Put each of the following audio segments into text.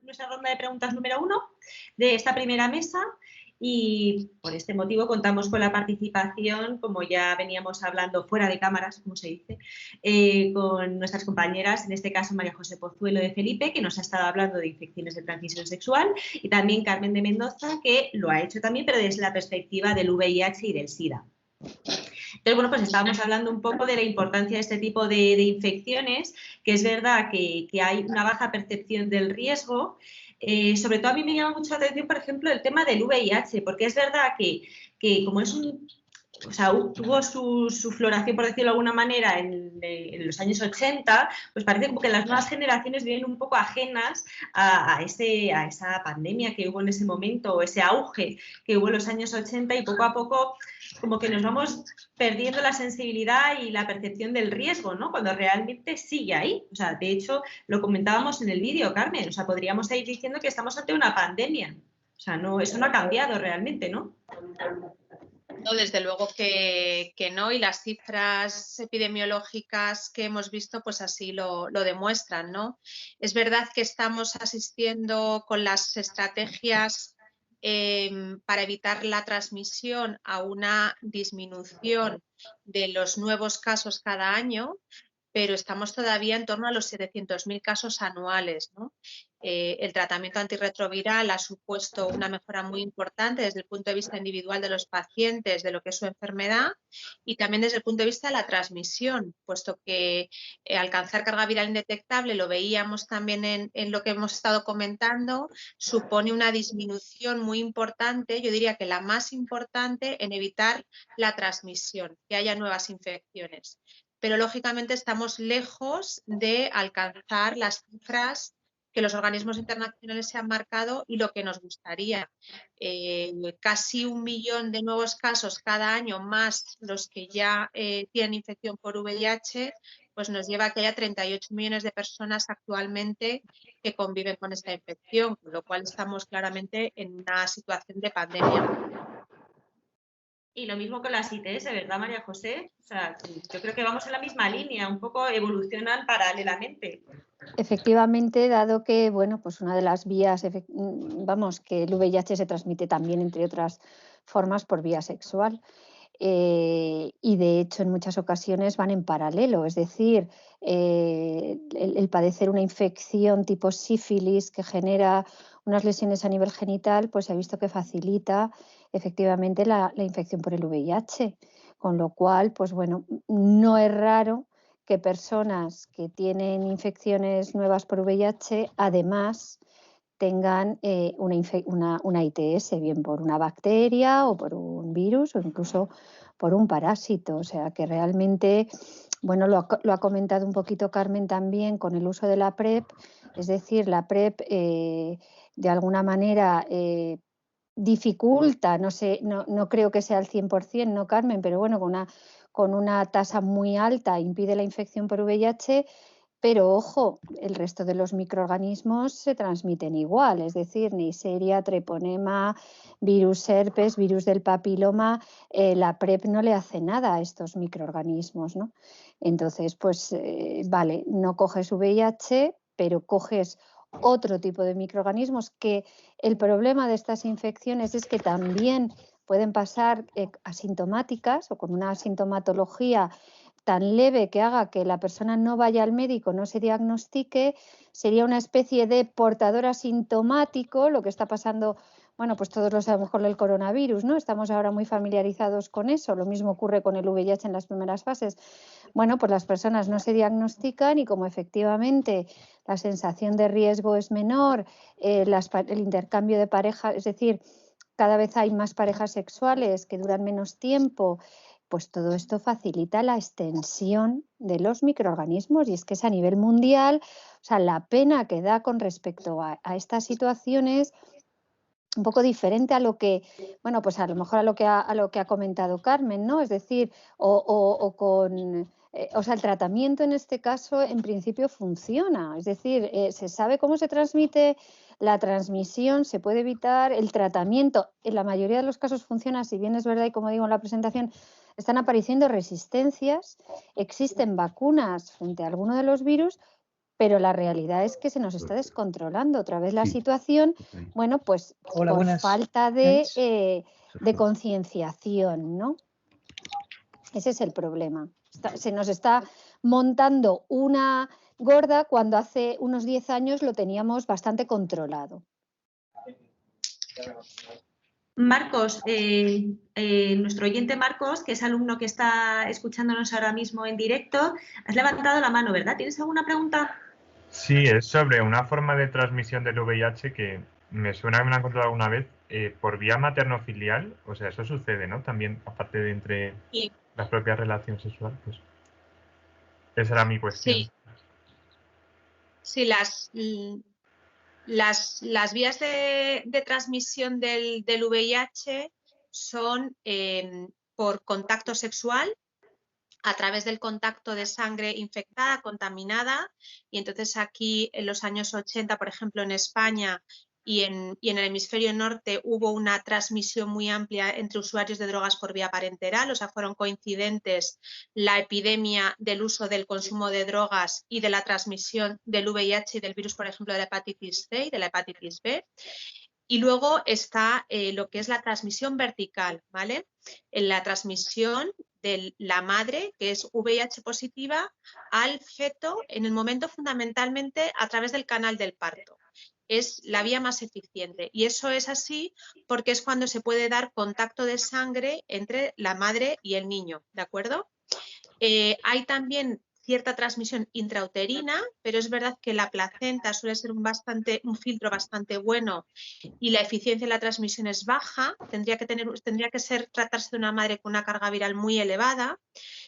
nuestra ronda de preguntas número 1 de esta primera mesa. Y por este motivo contamos con la participación, como ya veníamos hablando fuera de cámaras, como se dice, con nuestras compañeras, en este caso María José Pozuelo de Felipe, que nos ha estado hablando de infecciones de transmisión sexual, y también Carmen de Mendoza, que lo ha hecho también, pero desde la perspectiva del VIH y del SIDA. Entonces, bueno, pues estábamos hablando un poco de la importancia de este tipo de infecciones, que es verdad que hay una baja percepción del riesgo. Sobre todo a mí me llama mucho la atención, por ejemplo, el tema del VIH, porque es verdad que como es un... O sea, tuvo su floración, por decirlo de alguna manera, en los años 80, pues parece como que las nuevas generaciones vienen un poco ajenas a esa pandemia que hubo en ese momento, o ese auge que hubo en los años 80, y poco a poco como que nos vamos perdiendo la sensibilidad y la percepción del riesgo, ¿no? Cuando realmente sigue ahí. O sea, de hecho, lo comentábamos en el vídeo, Carmen, o sea, podríamos ir diciendo que estamos ante una pandemia. O sea, no, eso no ha cambiado realmente, ¿no? No, desde luego que no, y las cifras epidemiológicas que hemos visto pues así lo demuestran, ¿no? Es verdad que estamos asistiendo con las estrategias para evitar la transmisión a una disminución de los nuevos casos cada año, pero estamos todavía en torno a los 700.000 casos anuales, ¿no? El tratamiento antirretroviral ha supuesto una mejora muy importante desde el punto de vista individual de los pacientes, de lo que es su enfermedad, y también desde el punto de vista de la transmisión, puesto que alcanzar carga viral indetectable, lo veíamos también en lo que hemos estado comentando, supone una disminución muy importante, yo diría que la más importante, en evitar la transmisión, que haya nuevas infecciones. Pero lógicamente estamos lejos de alcanzar las cifras que los organismos internacionales se han marcado y lo que nos gustaría. Casi 1 millón de nuevos casos cada año, más los que ya tienen infección por VIH, pues nos lleva a que haya 38 millones de personas actualmente que conviven con esta infección, con lo cual estamos claramente en una situación de pandemia. Y lo mismo con las ITS, ¿verdad, María José? O sea, yo creo que vamos en la misma línea, un poco evolucionan paralelamente. Efectivamente, dado que, bueno, pues una de las vías, vamos, que el VIH se transmite también, entre otras formas, por vía sexual. Y de hecho en muchas ocasiones van en paralelo, es decir, el padecer una infección tipo sífilis que genera unas lesiones a nivel genital, pues se ha visto que facilita efectivamente la infección por el VIH, con lo cual, pues bueno, no es raro que personas que tienen infecciones nuevas por VIH además tengan una ITS, bien por una bacteria o por un virus o incluso por un parásito. O sea que realmente, bueno, lo ha comentado un poquito Carmen también con el uso de la PrEP, es decir, la PrEP de alguna manera dificulta, no sé, no creo que sea al 100%, ¿no, Carmen? Pero bueno, con una tasa muy alta impide la infección por VIH. Pero ojo, el resto de los microorganismos se transmiten igual, es decir, Neisseria, treponema, virus herpes, virus del papiloma, la PrEP no le hace nada a estos microorganismos, ¿no? Entonces, pues vale, no coges VIH, pero coges otro tipo de microorganismos que el problema de estas infecciones es que también pueden pasar asintomáticas o con una asintomatología tan leve que haga que la persona no vaya al médico, no se diagnostique, sería una especie de portador asintomático, lo que está pasando, bueno, pues todos lo sabemos con el coronavirus, ¿no? Estamos ahora muy familiarizados con eso, lo mismo ocurre con el VIH en las primeras fases. Bueno, pues las personas no se diagnostican y como efectivamente la sensación de riesgo es menor, el intercambio de pareja, es decir, cada vez hay más parejas sexuales que duran menos tiempo, pues todo esto facilita la extensión de los microorganismos y es que es a nivel mundial, o sea, la pena que da con respecto a estas situaciones un poco diferente a lo que, bueno, pues a lo mejor a lo que ha comentado Carmen, ¿no? Es decir, o sea, el tratamiento en este caso en principio funciona, es decir, se sabe cómo se transmite, la transmisión se puede evitar, el tratamiento en la mayoría de los casos funciona, si bien es verdad y como digo en la presentación, están apareciendo resistencias, existen vacunas frente a alguno de los virus, pero la realidad es que se nos está descontrolando otra vez la Sí. situación, bueno, pues Hola, por buenas falta noches. de concienciación, ¿no? Ese es el problema. Se nos está montando una gorda cuando hace unos 10 años lo teníamos bastante controlado. Marcos, nuestro oyente Marcos, que es alumno que está escuchándonos ahora mismo en directo, has levantado la mano, ¿verdad? ¿Tienes alguna pregunta? Sí, es sobre una forma de transmisión del VIH que me suena que me la han contado alguna vez, por vía materno-filial. O sea, eso sucede, ¿no? También, aparte de entre Sí. las propias relaciones sexuales. Pues, esa era mi cuestión. Sí. Sí, las vías de transmisión del VIH son por contacto sexual, a través del contacto de sangre infectada, contaminada, y entonces aquí en los años 80, por ejemplo, en España y en el hemisferio norte hubo una transmisión muy amplia entre usuarios de drogas por vía parenteral, o sea, fueron coincidentes la epidemia del uso del consumo de drogas y de la transmisión del VIH y del virus, por ejemplo, de la hepatitis C y de la hepatitis B. Y luego está lo que es la transmisión vertical, ¿vale? En la transmisión de la madre, que es VIH positiva, al feto en el momento fundamentalmente a través del canal del parto. Es la vía más eficiente y eso es así porque es cuando se puede dar contacto de sangre entre la madre y el niño, ¿de acuerdo? Hay también cierta transmisión intrauterina, pero es verdad que la placenta suele ser un filtro bastante bueno y la eficiencia de la transmisión es baja. Tendría que tratarse de una madre con una carga viral muy elevada.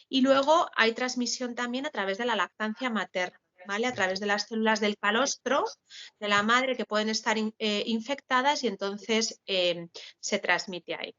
Y luego hay transmisión también a través de la lactancia materna, ¿vale? A través de las células del calostro de la madre que pueden estar infectadas y entonces se transmite ahí.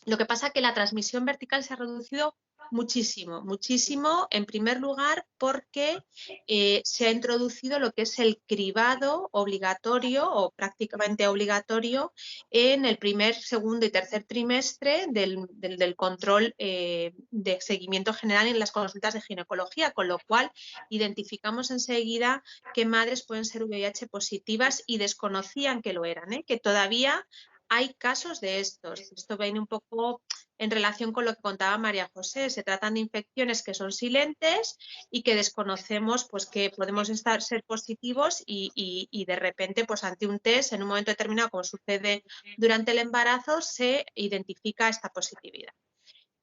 Lo que pasa es que la transmisión vertical se ha reducido muchísimo, muchísimo, en primer lugar porque se ha introducido lo que es el cribado obligatorio o prácticamente obligatorio en el primer, segundo y tercer trimestre del control de seguimiento general en las consultas de ginecología, con lo cual identificamos enseguida qué madres pueden ser VIH positivas y desconocían que lo eran, que todavía hay casos de estos. Esto viene un poco en relación con lo que contaba María José. Se tratan de infecciones que son silentes y que desconocemos, pues que podemos ser positivos y de repente, pues ante un test, en un momento determinado, como sucede durante el embarazo, se identifica esta positividad.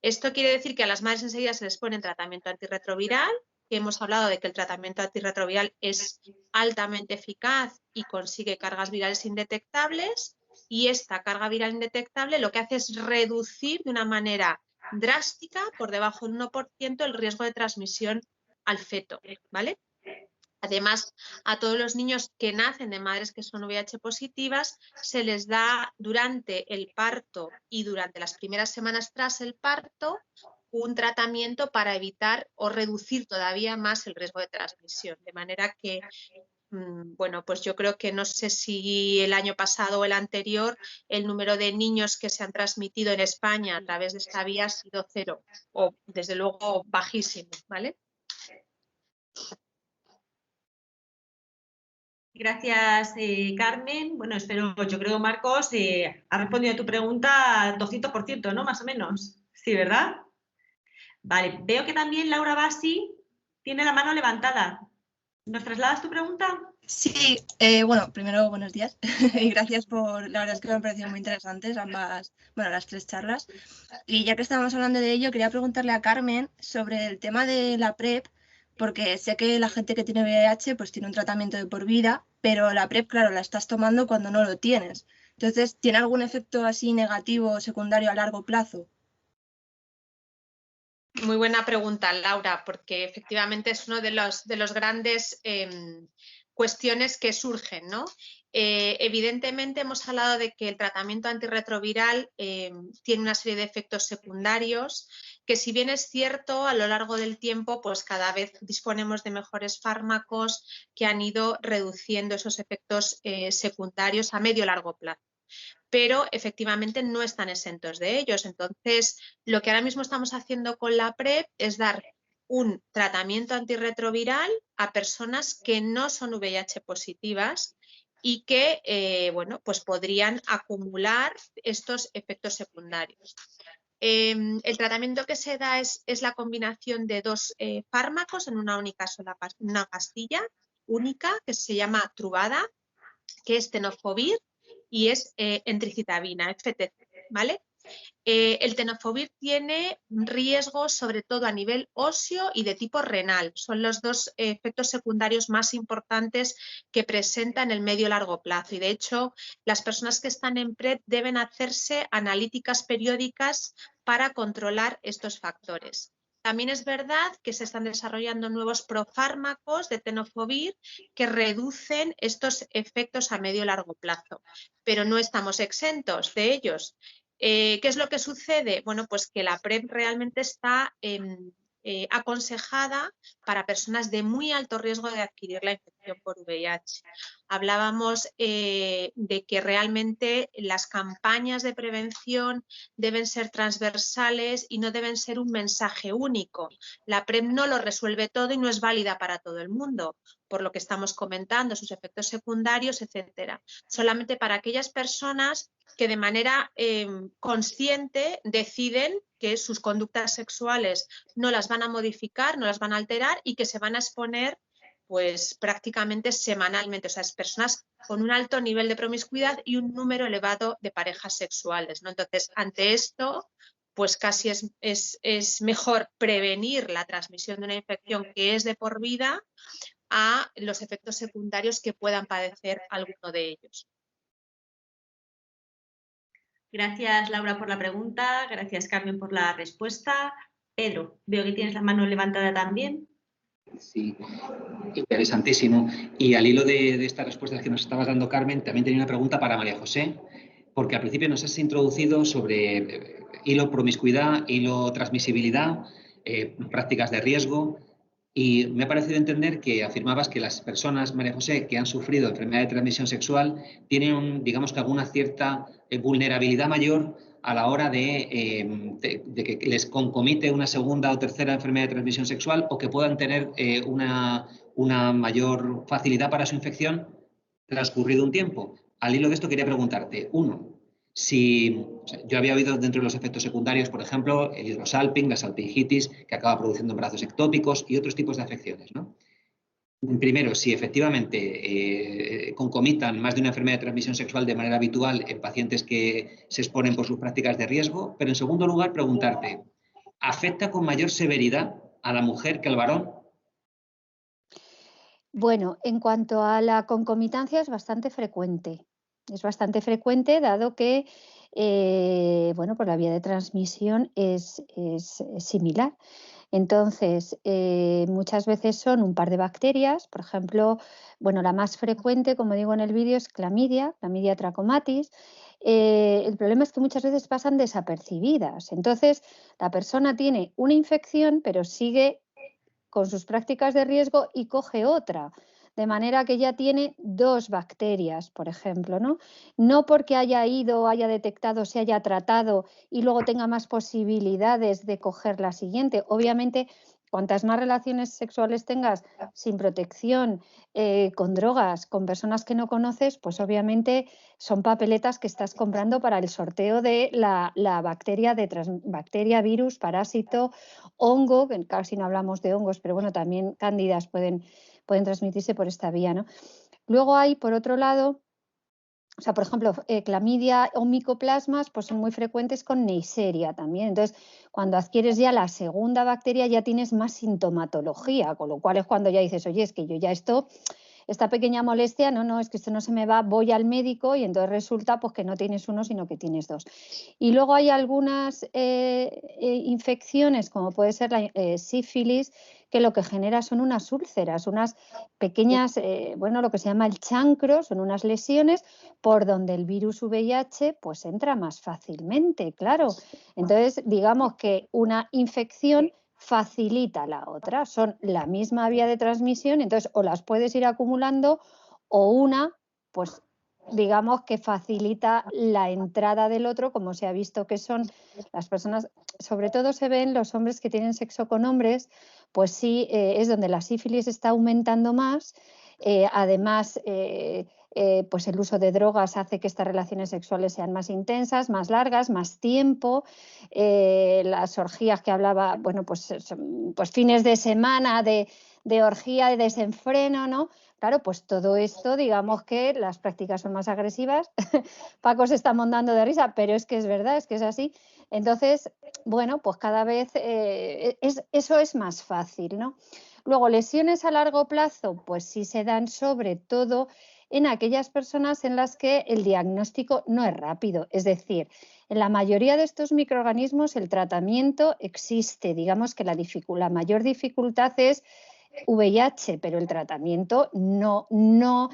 Esto quiere decir que a las madres enseguida se les pone tratamiento antirretroviral, que hemos hablado de que el tratamiento antirretroviral es altamente eficaz y consigue cargas virales indetectables. Y esta carga viral indetectable lo que hace es reducir de una manera drástica, por debajo del 1%, el riesgo de transmisión al feto, ¿vale? Además, a todos los niños que nacen de madres que son VIH positivas, se les da durante el parto y durante las primeras semanas tras el parto un tratamiento para evitar o reducir todavía más el riesgo de transmisión. De manera que bueno, pues yo creo que no sé si el año pasado o el anterior el número de niños que se han transmitido en España a través de esta vía ha sido 0 o desde luego bajísimo, ¿vale? Gracias, Carmen. Bueno, yo creo, Marcos, ha respondido a tu pregunta 200%, ¿no? Más o menos. Sí, ¿verdad? Vale, veo que también Laura Bassi tiene la mano levantada. ¿Nos trasladas tu pregunta? Sí, bueno, primero buenos días y gracias la verdad es que me han parecido muy interesantes las 3 charlas. Y ya que estábamos hablando de ello, quería preguntarle a Carmen sobre el tema de la PrEP, porque sé que la gente que tiene VIH pues tiene un tratamiento de por vida, pero la PrEP, claro, la estás tomando cuando no lo tienes. Entonces, ¿tiene algún efecto así negativo o secundario a largo plazo? Muy buena pregunta, Laura, porque efectivamente es uno de los grandes cuestiones que surgen, ¿no? Evidentemente hemos hablado de que el tratamiento antirretroviral tiene una serie de efectos secundarios que, si bien es cierto, a lo largo del tiempo pues cada vez disponemos de mejores fármacos que han ido reduciendo esos efectos secundarios a medio largo plazo. Pero efectivamente no están exentos de ellos. Entonces, lo que ahora mismo estamos haciendo con la PrEP es dar un tratamiento antirretroviral a personas que no son VIH positivas y que bueno, pues podrían acumular estos efectos secundarios. El tratamiento que se da es la combinación de dos fármacos en una pastilla única que se llama Truvada, que es tenofovir y es entricitabina, FTC, ¿vale? El tenofovir tiene riesgos sobre todo a nivel óseo y de tipo renal. Son los dos efectos secundarios más importantes que presenta en el medio-largo plazo. Y de hecho, las personas que están en PrEP deben hacerse analíticas periódicas para controlar estos factores. También es verdad que se están desarrollando nuevos profármacos de tenofovir que reducen estos efectos a medio-largo plazo, pero no estamos exentos de ellos. ¿Qué es lo que sucede? Bueno, pues que la PrEP realmente está aconsejada para personas de muy alto riesgo de adquirir la infección por VIH. Hablábamos de que realmente las campañas de prevención deben ser transversales y no deben ser un mensaje único. La PrEP no lo resuelve todo y no es válida para todo el mundo, por lo que estamos comentando, sus efectos secundarios, etcétera. Solamente para aquellas personas que de manera consciente deciden que sus conductas sexuales no las van a modificar, no las van a alterar y que se van a exponer pues prácticamente semanalmente, o sea, es personas con un alto nivel de promiscuidad y un número elevado de parejas sexuales, ¿no? Entonces, ante esto, pues casi es mejor prevenir la transmisión de una infección que es de por vida a los efectos secundarios que puedan padecer alguno de ellos. Gracias, Laura, por la pregunta. Gracias, Carmen, por la respuesta. Pedro, veo que tienes la mano levantada también. Sí, interesantísimo. Y al hilo de estas respuestas que nos estabas dando, Carmen, también tenía una pregunta para María José, porque al principio nos has introducido sobre hilo promiscuidad, hilo transmisibilidad, prácticas de riesgo, y me ha parecido entender que afirmabas que las personas, María José, que han sufrido enfermedad de transmisión sexual tienen, digamos que alguna cierta vulnerabilidad mayor a la hora de que les concomite una segunda o tercera enfermedad de transmisión sexual o que puedan tener una mayor facilidad para su infección transcurrido un tiempo. Al hilo de esto quería preguntarte, uno, yo había oído dentro de los efectos secundarios, por ejemplo, el hidrosalping, la salpingitis, que acaba produciendo embarazos ectópicos y otros tipos de afecciones, ¿no? Primero, si efectivamente concomitan más de una enfermedad de transmisión sexual de manera habitual en pacientes que se exponen por sus prácticas de riesgo, pero en segundo lugar, preguntarte, ¿afecta con mayor severidad a la mujer que al varón? Bueno, en cuanto a la concomitancia es bastante frecuente. Es bastante frecuente dado que bueno, pues la vía de transmisión es similar. Entonces, muchas veces son un par de bacterias, por ejemplo, bueno, la más frecuente, como digo en el vídeo, es Clamidia trachomatis. El problema es que muchas veces pasan desapercibidas. Entonces, la persona tiene una infección, pero sigue con sus prácticas de riesgo y coge otra. De manera que ya tiene dos bacterias, por ejemplo, ¿no? No porque haya ido, haya detectado, se haya tratado y luego tenga más posibilidades de coger la siguiente. Obviamente, cuantas más relaciones sexuales tengas sin protección, con drogas, con personas que no conoces, pues obviamente son papeletas que estás comprando para el sorteo de la bacteria, bacteria, virus, parásito, hongo, que casi no hablamos de hongos, pero bueno, también cándidas pueden transmitirse por esta vía, ¿no? Luego hay, por otro lado, o sea, por ejemplo, clamidia o micoplasmas pues son muy frecuentes con Neisseria también. Entonces, cuando adquieres ya la segunda bacteria ya tienes más sintomatología, con lo cual es cuando ya dices, oye, es que yo ya esta pequeña molestia, no, es que esto no se me va, voy al médico y entonces resulta pues que no tienes uno, sino que tienes dos. Y luego hay algunas infecciones, como puede ser la sífilis, que lo que genera son unas úlceras, unas pequeñas, bueno, lo que se llama el chancro, son unas lesiones por donde el virus VIH pues entra más fácilmente, claro. Entonces, digamos que una infección facilita la otra, son la misma vía de transmisión, entonces o las puedes ir acumulando o una, pues digamos que facilita la entrada del otro, como se ha visto que son las personas, sobre todo se ven los hombres que tienen sexo con hombres, pues sí, es donde la sífilis está aumentando más. Además, pues el uso de drogas hace que estas relaciones sexuales sean más intensas, más largas, más tiempo. Las orgías que hablaba, bueno, pues fines de semana de orgía, de desenfreno, ¿no? Claro, pues todo esto, digamos que las prácticas son más agresivas. Paco se está montando de risa, pero es que es verdad, es que es así. Entonces, bueno, pues cada vez eso es más fácil, ¿no? Luego, lesiones a largo plazo, pues sí se dan sobre todo en aquellas personas en las que el diagnóstico no es rápido. Es decir, en la mayoría de estos microorganismos el tratamiento existe. Digamos que la mayor dificultad es VIH, pero el tratamiento no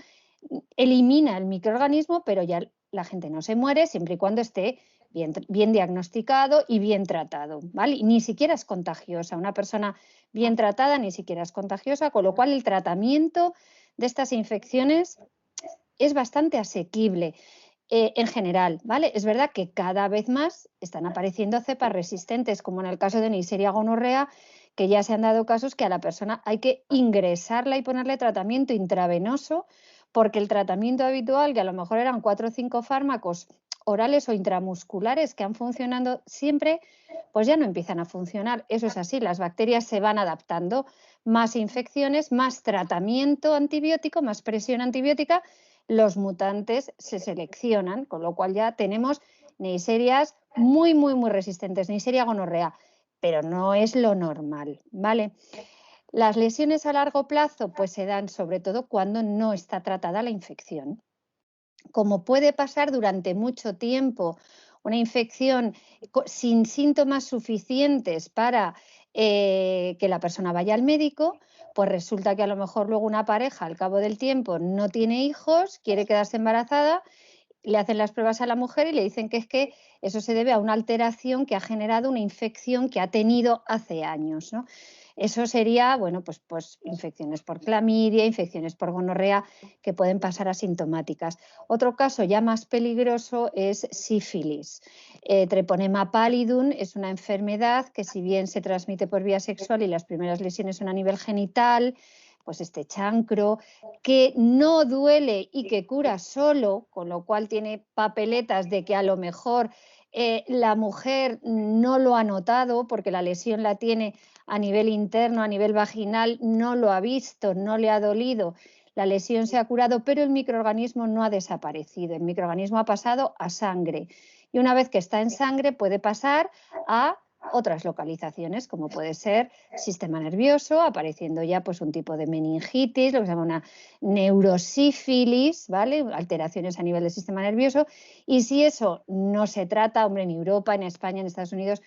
elimina el microorganismo, pero ya la gente no se muere siempre y cuando esté bien diagnosticado y bien tratado, ¿vale? Y ni siquiera es contagiosa. Una persona bien tratada ni siquiera es contagiosa, con lo cual el tratamiento de estas infecciones es bastante asequible en general, ¿vale? Es verdad que cada vez más están apareciendo cepas resistentes, como en el caso de Neisseria gonorrea, que ya se han dado casos que a la persona hay que ingresarla y ponerle tratamiento intravenoso, porque el tratamiento habitual, que a lo mejor eran 4 o 5 fármacos orales o intramusculares que han funcionado siempre, pues ya no empiezan a funcionar. Eso es así, las bacterias se van adaptando. Más infecciones, más tratamiento antibiótico, más presión antibiótica, los mutantes se seleccionan, con lo cual ya tenemos Neiserias muy resistentes, Neisseria gonorrea, pero no es lo normal, ¿vale? Las lesiones a largo plazo pues se dan sobre todo cuando no está tratada la infección. Como puede pasar durante mucho tiempo una infección sin síntomas suficientes para que la persona vaya al médico, pues resulta que a lo mejor luego una pareja al cabo del tiempo no tiene hijos, quiere quedarse embarazada, le hacen las pruebas a la mujer y le dicen que es que eso se debe a una alteración que ha generado una infección que ha tenido hace años, ¿no? Eso sería, bueno, pues infecciones por clamidia, infecciones por gonorrea que pueden pasar asintomáticas. Otro caso ya más peligroso es sífilis. Treponema pallidum es una enfermedad que, si bien se transmite por vía sexual y las primeras lesiones son a nivel genital, pues este chancro, que no duele y que cura solo, con lo cual tiene papeletas de que a lo mejor la mujer no lo ha notado porque la lesión la tiene a nivel interno, a nivel vaginal, no lo ha visto, no le ha dolido, la lesión se ha curado, pero el microorganismo no ha desaparecido, el microorganismo ha pasado a sangre. Y una vez que está en sangre puede pasar a otras localizaciones, como puede ser sistema nervioso, apareciendo ya pues un tipo de meningitis, lo que se llama una neurosífilis, ¿vale? Alteraciones a nivel del sistema nervioso. Y si eso no se trata, hombre, en Europa, en España, en Estados Unidos,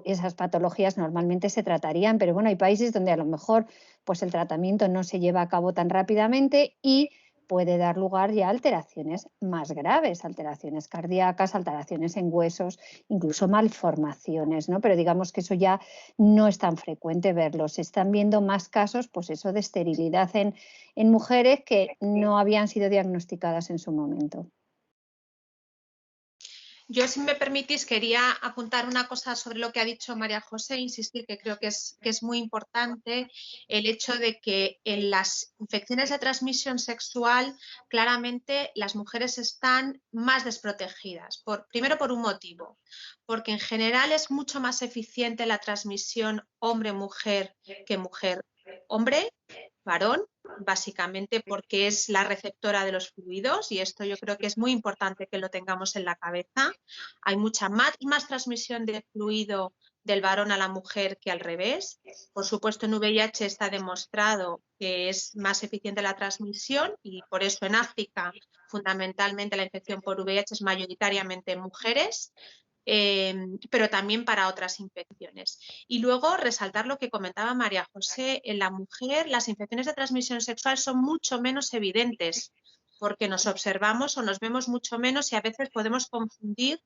esas patologías normalmente se tratarían, pero bueno, hay países donde a lo mejor pues el tratamiento no se lleva a cabo tan rápidamente y puede dar lugar ya a alteraciones más graves, alteraciones cardíacas, alteraciones en huesos, incluso malformaciones, ¿no? Pero digamos que eso ya no es tan frecuente verlo. Se están viendo más casos, pues eso, de esterilidad en mujeres que no habían sido diagnosticadas en su momento. Yo, si me permitís, quería apuntar una cosa sobre lo que ha dicho María José, insistir que creo que es muy importante el hecho de que en las infecciones de transmisión sexual claramente las mujeres están más desprotegidas. Primero por un motivo, porque en general es mucho más eficiente la transmisión hombre-mujer que mujer-hombre, varón, básicamente porque es la receptora de los fluidos, y esto yo creo que es muy importante que lo tengamos en la cabeza. Hay mucha más transmisión de fluido del varón a la mujer que al revés. Por supuesto, en VIH está demostrado que es más eficiente la transmisión y por eso en África fundamentalmente la infección por VIH es mayoritariamente en mujeres. Pero también para otras infecciones. Y luego resaltar lo que comentaba María José, en la mujer las infecciones de transmisión sexual son mucho menos evidentes porque nos observamos o nos vemos mucho menos y a veces podemos confundir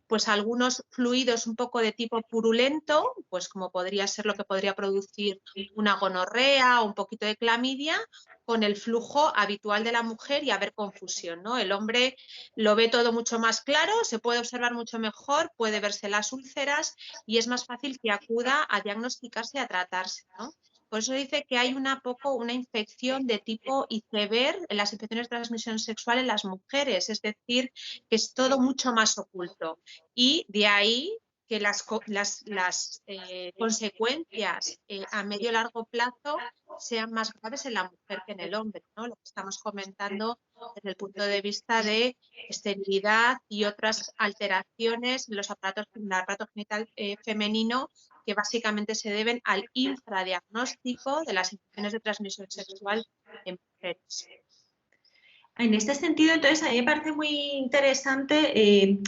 pues algunos fluidos un poco de tipo purulento, pues como podría ser lo que podría producir una gonorrea o un poquito de clamidia, con el flujo habitual de la mujer y haber confusión, ¿no? El hombre lo ve todo mucho más claro, se puede observar mucho mejor, puede verse las úlceras y es más fácil que acuda a diagnosticarse y a tratarse, ¿no? Por eso dice que hay una infección de tipo iceberg en las infecciones de transmisión sexual en las mujeres, es decir, que es todo mucho más oculto. Y de ahí que las consecuencias a medio y largo plazo sean más graves en la mujer que en el hombre, ¿no? Lo que estamos comentando desde el punto de vista de esterilidad y otras alteraciones en el aparato genital femenino, que básicamente se deben al infradiagnóstico de las infecciones de transmisión sexual en mujeres. En este sentido, entonces, a mí me parece muy interesante,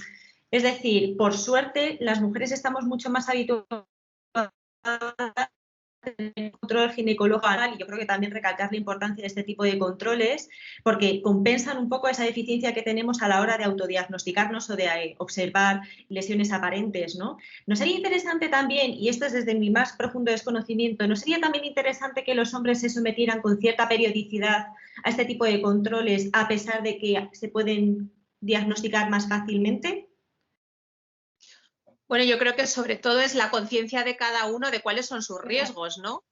es decir, por suerte, las mujeres estamos mucho más habituadas el control ginecológico anal, y yo creo que también recalcar la importancia de este tipo de controles porque compensan un poco esa deficiencia que tenemos a la hora de autodiagnosticarnos o de observar lesiones aparentes, ¿no? ¿No sería interesante también, y esto es desde mi más profundo desconocimiento, no sería también interesante que los hombres se sometieran con cierta periodicidad a este tipo de controles a pesar de que se pueden diagnosticar más fácilmente? Bueno, yo creo que sobre todo es la conciencia de cada uno de cuáles son sus riesgos, ¿no?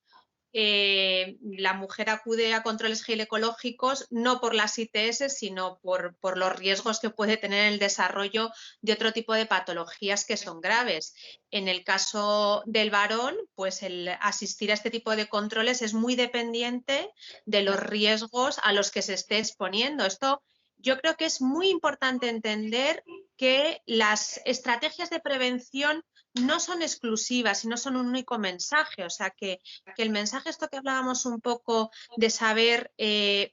La mujer acude a controles ginecológicos no por las ITS, sino por los riesgos que puede tener el desarrollo de otro tipo de patologías que son graves. En el caso del varón, pues el asistir a este tipo de controles es muy dependiente de los riesgos a los que se esté exponiendo. Esto yo creo que es muy importante entender que las estrategias de prevención no son exclusivas y no son un único mensaje, o sea que el mensaje, esto que hablábamos un poco de saber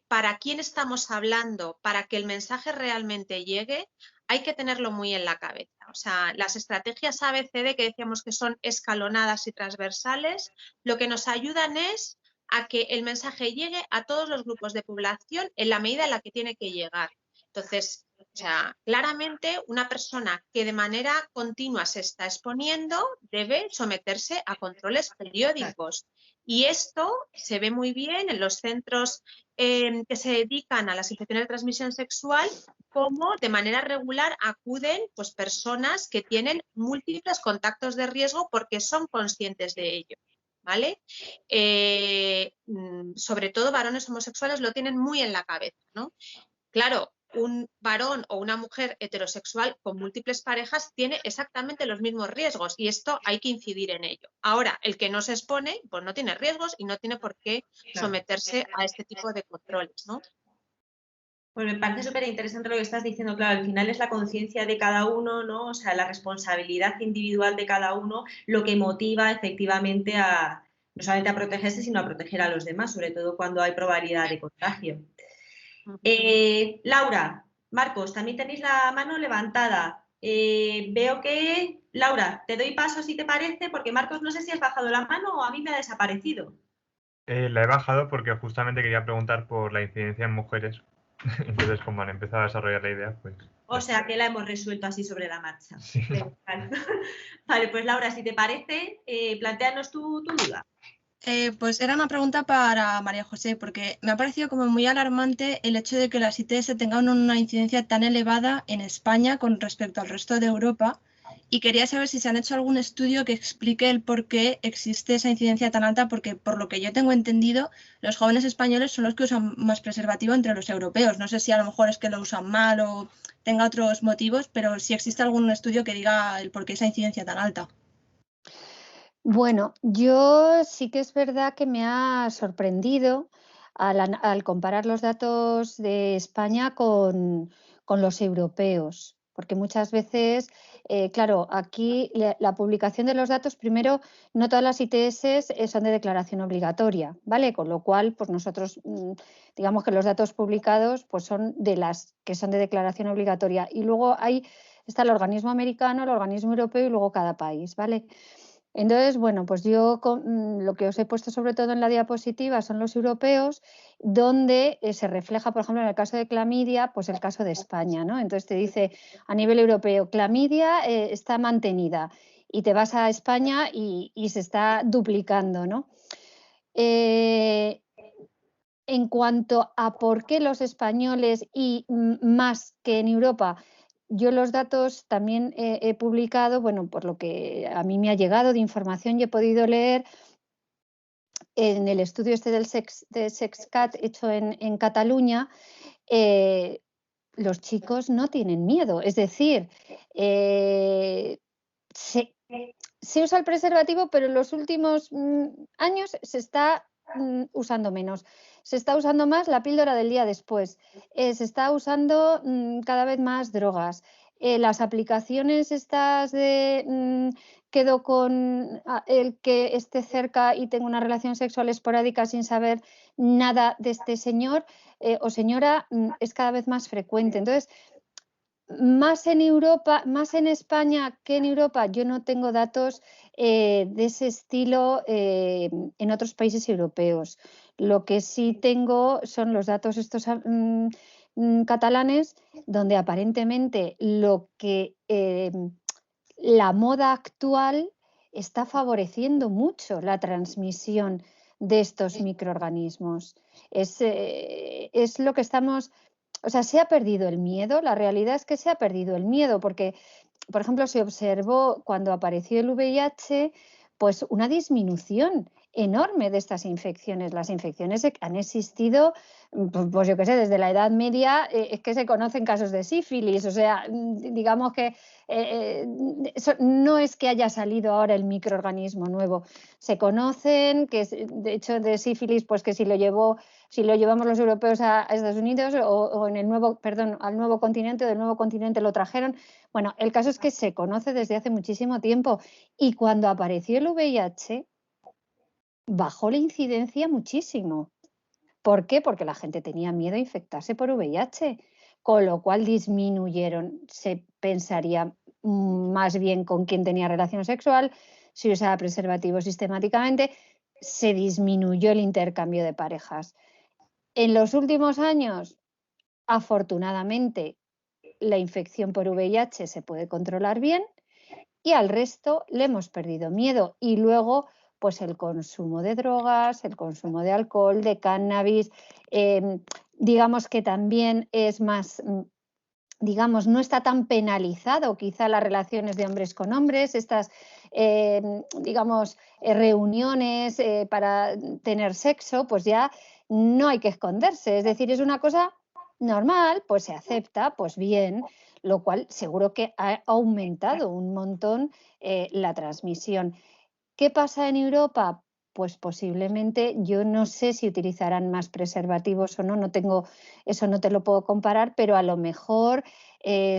para quién estamos hablando, para que el mensaje realmente llegue, hay que tenerlo muy en la cabeza. O sea, las estrategias ABCD que decíamos que son escalonadas y transversales, lo que nos ayudan es a que el mensaje llegue a todos los grupos de población en la medida en la que tiene que llegar. Entonces, o sea, claramente una persona que de manera continua se está exponiendo debe someterse a controles periódicos. Y esto se ve muy bien en los centros que se dedican a las infecciones de transmisión sexual, como de manera regular acuden pues, personas que tienen múltiples contactos de riesgo porque son conscientes de ello. ¿Vale? Sobre todo varones homosexuales lo tienen muy en la cabeza, ¿no? Claro, un varón o una mujer heterosexual con múltiples parejas tiene exactamente los mismos riesgos y esto hay que incidir en ello. Ahora, el que no se expone, pues no tiene riesgos y no tiene por qué someterse a este tipo de controles, ¿no? Pues me parece súper interesante lo que estás diciendo, claro, al final es la conciencia de cada uno, ¿no? O sea, la responsabilidad individual de cada uno lo que motiva efectivamente a no solamente a protegerse, sino a proteger a los demás, sobre todo cuando hay probabilidad de contagio. Laura, Marcos, también tenéis la mano levantada. Veo que, Laura, te doy paso si te parece, porque Marcos, no sé si has bajado la mano o a mí me ha desaparecido. La he bajado porque justamente quería preguntar por la incidencia en mujeres. Entonces, como han empezado a desarrollar la idea, pues... O sea, que la hemos resuelto así sobre la marcha. Sí. Vale, pues Laura, si te parece, plantéanos tu duda. Pues era una pregunta para María José, porque me ha parecido como muy alarmante el hecho de que las ITS tengan una incidencia tan elevada en España con respecto al resto de Europa, y quería saber si se han hecho algún estudio que explique el por qué existe esa incidencia tan alta, porque por lo que yo tengo entendido, los jóvenes españoles son los que usan más preservativo entre los europeos. No sé si a lo mejor es que lo usan mal o tenga otros motivos, pero si existe algún estudio que diga el por qué esa incidencia tan alta. Bueno, yo sí que es verdad que me ha sorprendido al comparar los datos de España con los europeos, porque muchas veces, claro, aquí la publicación de los datos, primero, no todas las ITS son de declaración obligatoria, ¿vale? Con lo cual, pues nosotros, digamos que los datos publicados pues son de las que son de declaración obligatoria. Y luego está el organismo americano, el organismo europeo y luego cada país, ¿vale? Entonces, bueno, pues yo lo que os he puesto sobre todo en la diapositiva son los europeos, donde se refleja, por ejemplo, en el caso de clamidia, pues el caso de España, ¿no? Entonces te dice a nivel europeo, clamidia está mantenida y te vas a España y se está duplicando, ¿no? En cuanto a por qué los españoles y más que en Europa, yo los datos también he publicado, bueno, por lo que a mí me ha llegado de información y he podido leer, en el estudio este del SexCat hecho en Cataluña, los chicos no tienen miedo. Es decir, se usa el preservativo, pero en los últimos años se está usando menos. Se está usando más la píldora del día después. Se está usando cada vez más drogas. Las aplicaciones estas de quedo con el que esté cerca y tengo una relación sexual esporádica sin saber nada de este señor o señora es cada vez más frecuente. Entonces, más en Europa, más en España que en Europa, yo no tengo datos de ese estilo en otros países europeos. Lo que sí tengo son los datos estos catalanes, donde aparentemente lo que la moda actual está favoreciendo mucho la transmisión de estos microorganismos. Es lo que estamos... O sea, se ha perdido el miedo, la realidad es que se ha perdido el miedo, porque, por ejemplo, se observó cuando apareció el VIH, pues una disminución enorme de estas infecciones. Las infecciones han existido, pues yo qué sé, desde la Edad Media, es que se conocen casos de sífilis, o sea, digamos que no es que haya salido ahora el microorganismo nuevo, se conocen, que de hecho de sífilis, pues que si lo llevamos los europeos a Estados Unidos o en el nuevo, perdón, al nuevo continente, del nuevo continente lo trajeron. Bueno, el caso es que se conoce desde hace muchísimo tiempo y cuando apareció el VIH bajó la incidencia muchísimo. ¿Por qué? Porque la gente tenía miedo a infectarse por VIH, con lo cual disminuyeron, se pensaría más bien con quién tenía relación sexual, si usaba preservativo sistemáticamente, se disminuyó el intercambio de parejas. En los últimos años, afortunadamente, la infección por VIH se puede controlar bien y al resto le hemos perdido miedo. Y luego, pues el consumo de drogas, el consumo de alcohol, de cannabis, digamos que también es más... digamos, no está tan penalizado quizá las relaciones de hombres con hombres, estas, digamos, reuniones para tener sexo, pues ya no hay que esconderse, es decir, es una cosa normal, pues se acepta, pues bien, lo cual seguro que ha aumentado un montón la transmisión. ¿Qué pasa en Europa? Pues posiblemente, yo no sé si utilizarán más preservativos o no, eso no te lo puedo comparar, pero a lo mejor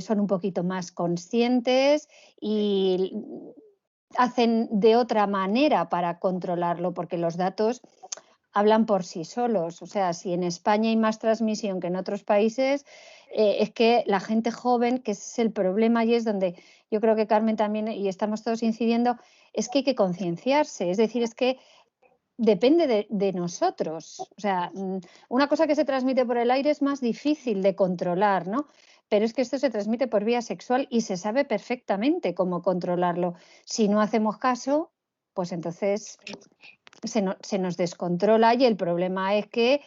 son un poquito más conscientes y hacen de otra manera para controlarlo, porque los datos hablan por sí solos. O sea, si en España hay más transmisión que en otros países, es que la gente joven, que ese es el problema y es donde yo creo que Carmen también, y estamos todos incidiendo, es que hay que concienciarse. Es decir, es que depende de nosotros. O sea, una cosa que se transmite por el aire es más difícil de controlar, ¿no? Pero es que esto se transmite por vía sexual y se sabe perfectamente cómo controlarlo. Si no hacemos caso, pues entonces se nos descontrola y el problema es que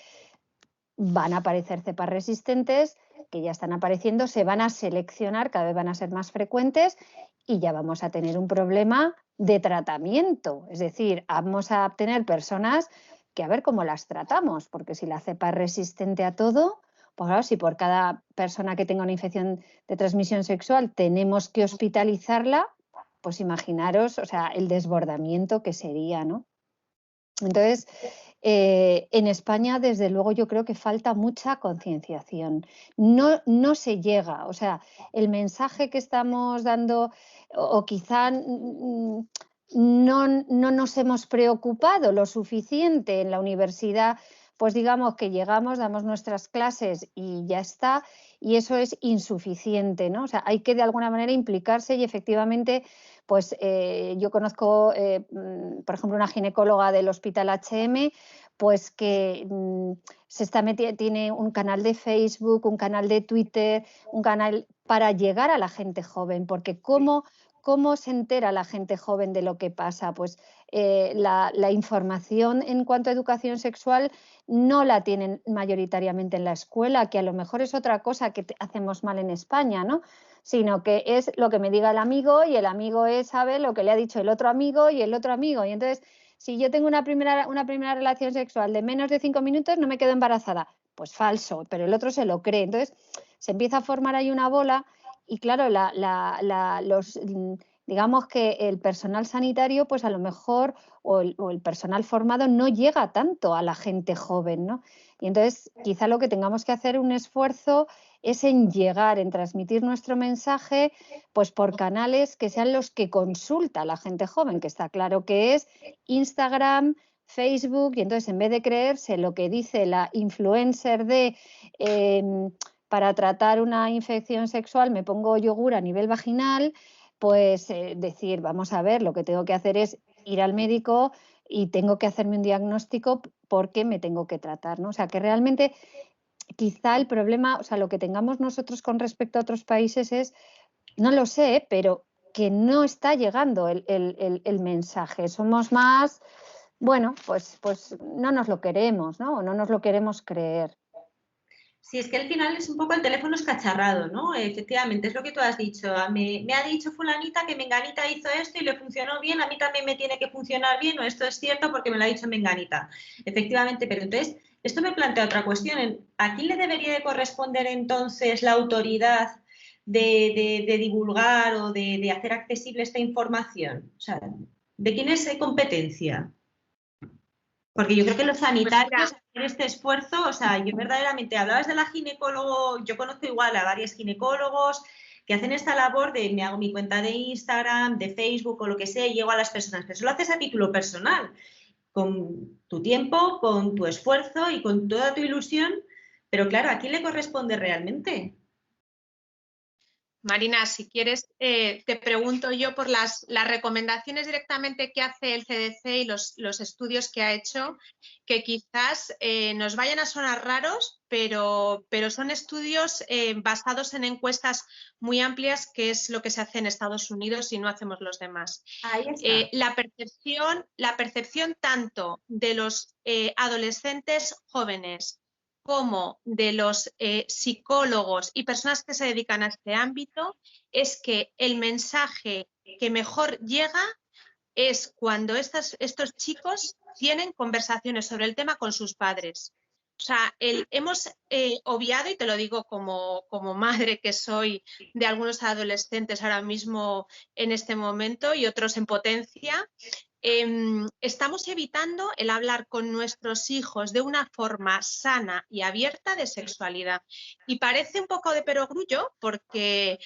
van a aparecer cepas resistentes, que ya están apareciendo, se van a seleccionar, cada vez van a ser más frecuentes y ya vamos a tener un problema de tratamiento. Es decir, vamos a tener personas que a ver cómo las tratamos, porque si la cepa es resistente a todo, pues claro, si por cada persona que tenga una infección de transmisión sexual tenemos que hospitalizarla, pues imaginaros, o sea, el desbordamiento que sería, ¿no? Entonces, en España, desde luego, yo creo que falta mucha concienciación. No se llega, o sea, el mensaje que estamos dando, o quizá no nos hemos preocupado lo suficiente en la universidad, pues digamos que llegamos, damos nuestras clases y ya está, y eso es insuficiente, ¿no? O sea, hay que de alguna manera implicarse y efectivamente... Pues yo conozco, por ejemplo, una ginecóloga del Hospital HM, pues que tiene un canal de Facebook, un canal de Twitter, un canal para llegar a la gente joven, porque ¿cómo se entera la gente joven de lo que pasa? Pues la información en cuanto a educación sexual no la tienen mayoritariamente en la escuela, que a lo mejor es otra cosa que hacemos mal en España, ¿no? Sino que es lo que me diga el amigo y el amigo sabe lo que le ha dicho el otro amigo y el otro amigo. Y entonces si yo tengo una primera relación sexual de menos de 5 minutos, no me quedo embarazada. Pues falso, pero el otro se lo cree. Entonces se empieza a formar ahí una bola y claro, digamos que el personal sanitario, pues a lo mejor, o el personal formado no llega tanto a la gente joven, ¿no? Y entonces quizá lo que tengamos que hacer un esfuerzo es en llegar, en transmitir nuestro mensaje, pues por canales que sean los que consulta la gente joven, que está claro que es Instagram, Facebook, y entonces en vez de creerse lo que dice la influencer de para tratar una infección sexual me pongo yogur a nivel vaginal, pues decir, vamos a ver, lo que tengo que hacer es ir al médico y tengo que hacerme un diagnóstico porque me tengo que tratar, ¿no? O sea, que realmente quizá el problema, o sea, lo que tengamos nosotros con respecto a otros países es, no lo sé, pero que no está llegando el mensaje. Somos más, bueno, pues no nos lo queremos, ¿no? O no nos lo queremos creer. Sí, es que al final es un poco el teléfono escacharrado, ¿no? Efectivamente, es lo que tú has dicho. Me ha dicho fulanita que menganita hizo esto y le funcionó bien, a mí también me tiene que funcionar bien, o esto es cierto porque me lo ha dicho menganita. Efectivamente, pero entonces, esto me plantea otra cuestión. ¿A quién le debería de corresponder entonces la autoridad de divulgar o de hacer accesible esta información? O sea, ¿de quién es competencia? Porque yo creo que los sanitarios hacen este esfuerzo, o sea, yo verdaderamente, hablabas de la ginecólogo, yo conozco igual a varios ginecólogos que hacen esta labor de me hago mi cuenta de Instagram, de Facebook o lo que sea y llego a las personas, pero eso lo haces a título personal, con tu tiempo, con tu esfuerzo y con toda tu ilusión, pero claro, ¿a quién le corresponde realmente? Marina, si quieres, te pregunto yo por las recomendaciones directamente que hace el CDC y los estudios que ha hecho, que quizás nos vayan a sonar raros, pero son estudios basados en encuestas muy amplias, que es lo que se hace en Estados Unidos y no hacemos los demás. Ahí está. La percepción tanto de los adolescentes jóvenes como de los psicólogos y personas que se dedican a este ámbito es que el mensaje que mejor llega es cuando estos chicos tienen conversaciones sobre el tema con sus padres. O sea, hemos obviado, y te lo digo como madre que soy de algunos adolescentes ahora mismo en este momento y otros en potencia, estamos evitando el hablar con nuestros hijos de una forma sana y abierta de sexualidad. Y parece un poco de perogrullo porque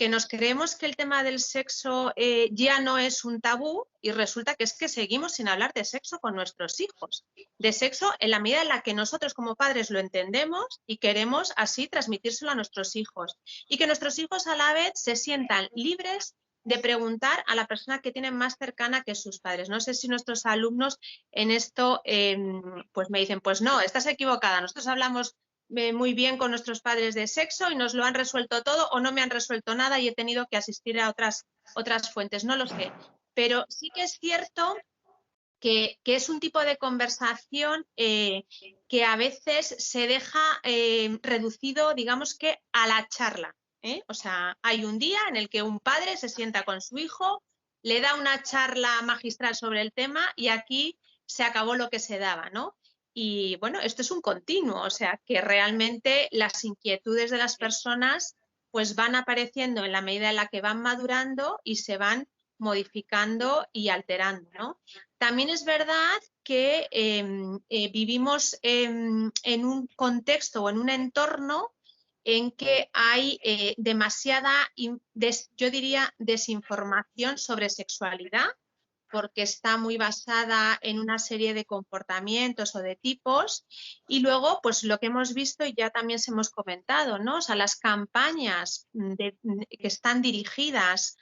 nos creemos que el tema del sexo ya no es un tabú y resulta que es que seguimos sin hablar de sexo con nuestros hijos. De sexo en la medida en la que nosotros como padres lo entendemos y queremos así transmitírselo a nuestros hijos. Y que nuestros hijos a la vez se sientan libres de preguntar a la persona que tienen más cercana que sus padres. No sé si nuestros alumnos en esto pues me dicen, pues no, estás equivocada, nosotros hablamos muy bien con nuestros padres de sexo y nos lo han resuelto todo o no me han resuelto nada y he tenido que asistir a otras fuentes, no lo sé. Pero sí que es cierto que es un tipo de conversación que a veces se deja reducido, digamos que a la charla. O sea, hay un día en el que un padre se sienta con su hijo, le da una charla magistral sobre el tema y aquí se acabó lo que se daba, ¿no? Y bueno, esto es un continuo, o sea, que realmente las inquietudes de las personas pues van apareciendo en la medida en la que van madurando y se van modificando y alterando, ¿no? También es verdad que vivimos en un contexto o en un entorno en que hay demasiada, yo diría, desinformación sobre sexualidad, porque está muy basada en una serie de comportamientos o de tipos. Y luego, pues lo que hemos visto y ya también se hemos comentado, ¿no? O sea, las campañas que están dirigidas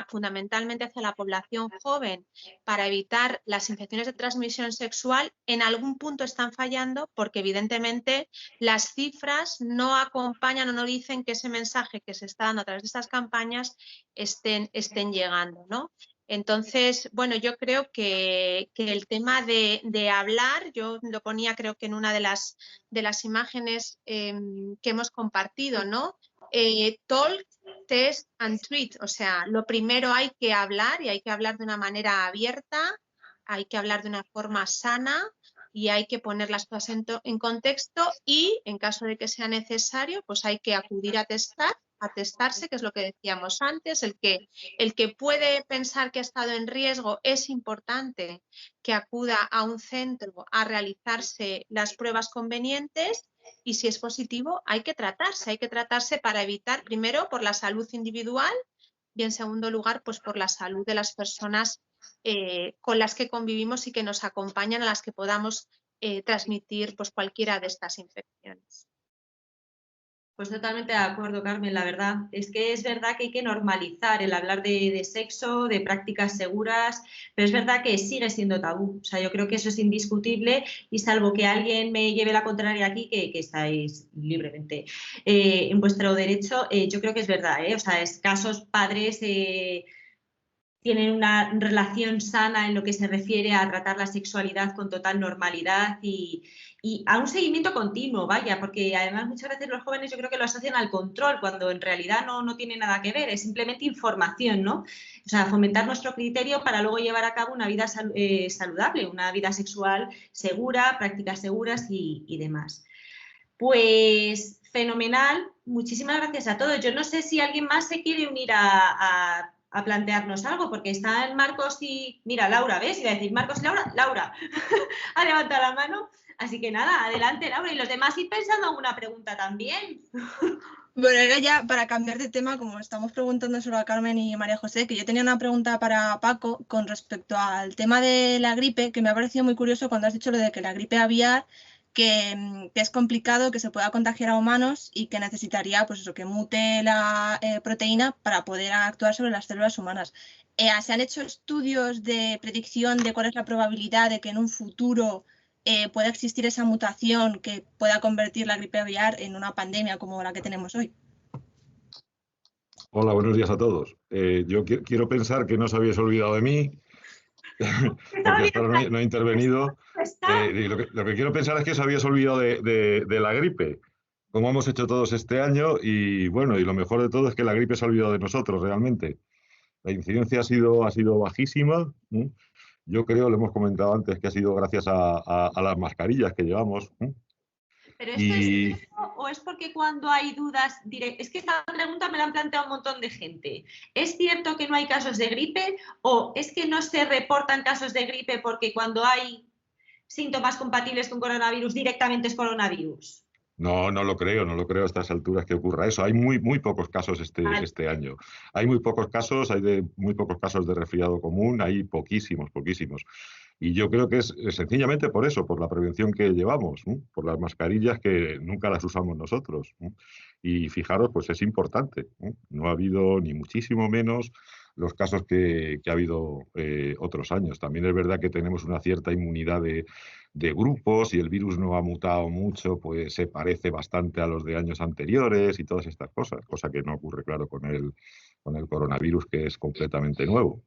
fundamentalmente hacia la población joven para evitar las infecciones de transmisión sexual, en algún punto están fallando porque evidentemente las cifras no acompañan o no dicen que ese mensaje que se está dando a través de estas campañas estén llegando, ¿no? Entonces, bueno, yo creo que el tema de hablar, yo lo ponía creo que en una de las imágenes que hemos compartido, ¿no? Talk, test and treat, o sea, lo primero hay que hablar y hay que hablar de una manera abierta, hay que hablar de una forma sana y hay que poner las cosas en contexto y, en caso de que sea necesario, pues hay que acudir a testarse, que es lo que decíamos antes. El que puede pensar que ha estado en riesgo, es importante que acuda a un centro a realizarse las pruebas convenientes y, si es positivo, hay que tratarse para evitar, primero, por la salud individual y, en segundo lugar, pues por la salud de las personas con las que convivimos y que nos acompañan, a las que podamos transmitir pues cualquiera de estas infecciones. Pues totalmente de acuerdo, Carmen, la verdad. Es que es verdad que hay que normalizar el hablar de sexo, de prácticas seguras, pero es verdad que sigue siendo tabú. O sea, yo creo que eso es indiscutible y, salvo que alguien me lleve la contraria aquí, que estáis libremente en vuestro derecho, yo creo que es verdad, ¿eh? O sea, escasos padres tienen una relación sana en lo que se refiere a tratar la sexualidad con total normalidad y a un seguimiento continuo, vaya, porque además muchas veces los jóvenes yo creo que lo asocian al control, cuando en realidad no tiene nada que ver, es simplemente información, ¿no? O sea, fomentar nuestro criterio para luego llevar a cabo una vida saludable, una vida sexual segura, prácticas seguras y demás. Pues fenomenal, muchísimas gracias a todos. Yo no sé si alguien más se quiere unir a plantearnos algo, porque están Marcos y... Mira, Laura, ¿ves? Iba a decir Marcos y Laura. Laura ha levantado la mano. Así que nada, adelante, Laura. Y los demás, ir pensando en una pregunta también. Bueno, era ya para cambiar de tema, como estamos preguntando solo a Carmen y María José, que yo tenía una pregunta para Paco con respecto al tema de la gripe, que me ha parecido muy curioso cuando has dicho lo de que la gripe aviar, que es complicado que se pueda contagiar a humanos y que necesitaría, pues eso, que mute la proteína para poder actuar sobre las células humanas. ¿Se han hecho estudios de predicción de cuál es la probabilidad de que en un futuro pueda existir esa mutación que pueda convertir la gripe aviar en una pandemia como la que tenemos hoy? Hola, buenos días a todos. Yo quiero pensar que no os habéis olvidado de mí, porque hasta ahora no he intervenido. Y lo que quiero pensar es que os habéis olvidado de la gripe, como hemos hecho todos este año, y bueno, y lo mejor de todo es que la gripe se ha olvidado de nosotros realmente. La incidencia ha sido bajísima. Yo creo, lo hemos comentado antes, que ha sido gracias a las mascarillas que llevamos. ¿Pero esto es cierto o es porque cuando hay dudas directas? Es que esta pregunta me la han planteado un montón de gente. ¿Es cierto que no hay casos de gripe o es que no se reportan casos de gripe porque cuando hay síntomas compatibles con coronavirus directamente es coronavirus? No lo creo a estas alturas que ocurra eso. Hay muy pocos casos este año. Hay muy pocos casos, muy pocos casos de resfriado común, hay poquísimos. Y yo creo que es sencillamente por eso, por la prevención que llevamos, por las mascarillas que nunca las usamos nosotros. Y fijaros, pues es importante. No ha habido ni muchísimo menos los casos que ha habido otros años. También es verdad que tenemos una cierta inmunidad de grupos y el virus no ha mutado mucho, pues se parece bastante a los de años anteriores y todas estas cosas, cosa que no ocurre, claro, con el coronavirus, que es completamente nuevo.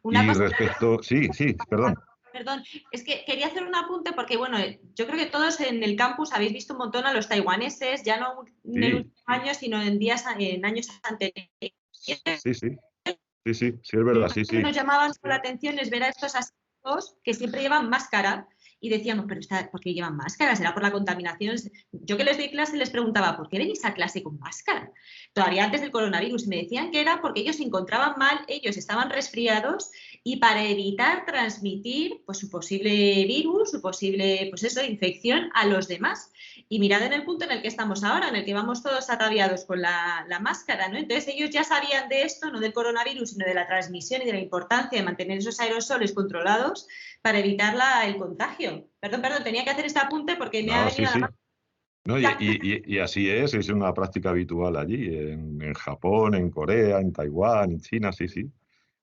Una cosa... respecto... Sí, perdón. Perdón, es que quería hacer un apunte porque, bueno, yo creo que todos en el campus habéis visto un montón a los taiwaneses, ya no en el último año, sino en años anteriores. Sí, es verdad, sí. Nos llamaban la atención es ver a estos asiáticos que siempre llevan máscara y decíamos, pero ¿por qué llevan máscara? ¿Será por la contaminación? Yo que les doy clase les preguntaba, ¿por qué venís a clase con máscara? Todavía antes del coronavirus. Me decían que era porque ellos se encontraban mal, ellos estaban resfriados y para evitar transmitir pues, su posible virus, su posible pues eso, infección a los demás. Y mirad en el punto en el que estamos ahora, en el que vamos todos ataviados con la máscara, ¿no? Entonces ellos ya sabían de esto, no del coronavirus, sino de la transmisión y de la importancia de mantener esos aerosoles controlados para evitar el contagio. Perdón, tenía que hacer este apunte porque me ha venido a la mano. Y así es una práctica habitual allí, en Japón, en Corea, en Taiwán, en China, sí.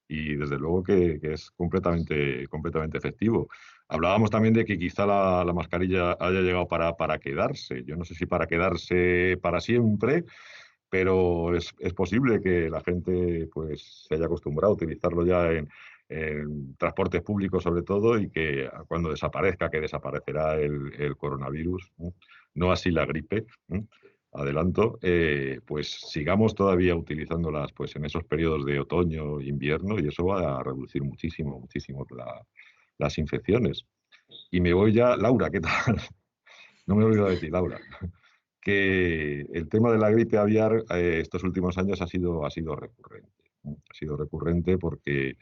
Y desde luego que es completamente efectivo. Hablábamos también de que quizá la mascarilla haya llegado para quedarse. Yo no sé si para quedarse para siempre, pero es posible que la gente pues se haya acostumbrado a utilizarlo ya en transportes públicos sobre todo, y que cuando desaparezca, que desaparecerá el coronavirus, no así la gripe, adelanto, pues sigamos todavía utilizándolas pues en esos periodos de otoño, invierno, y eso va a reducir muchísimo, muchísimo las infecciones. Y me voy ya, Laura, ¿qué tal? No me he olvidado de ti, Laura. Que el tema de la gripe aviar estos últimos años ha sido recurrente. Ha sido recurrente porque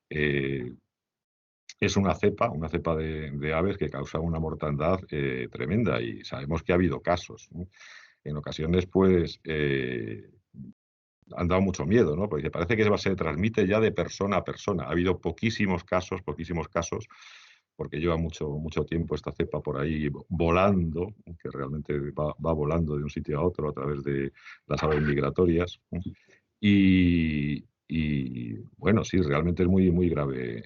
es una cepa de aves que causa una mortandad tremenda, y sabemos que ha habido casos, ¿no? En ocasiones, pues, han dado mucho miedo, ¿no? Porque parece que se transmite ya de persona a persona. Ha habido poquísimos casos, porque lleva mucho tiempo esta cepa por ahí volando, que realmente va volando de un sitio a otro a través de las aves migratorias. Y bueno, sí, realmente es muy, muy grave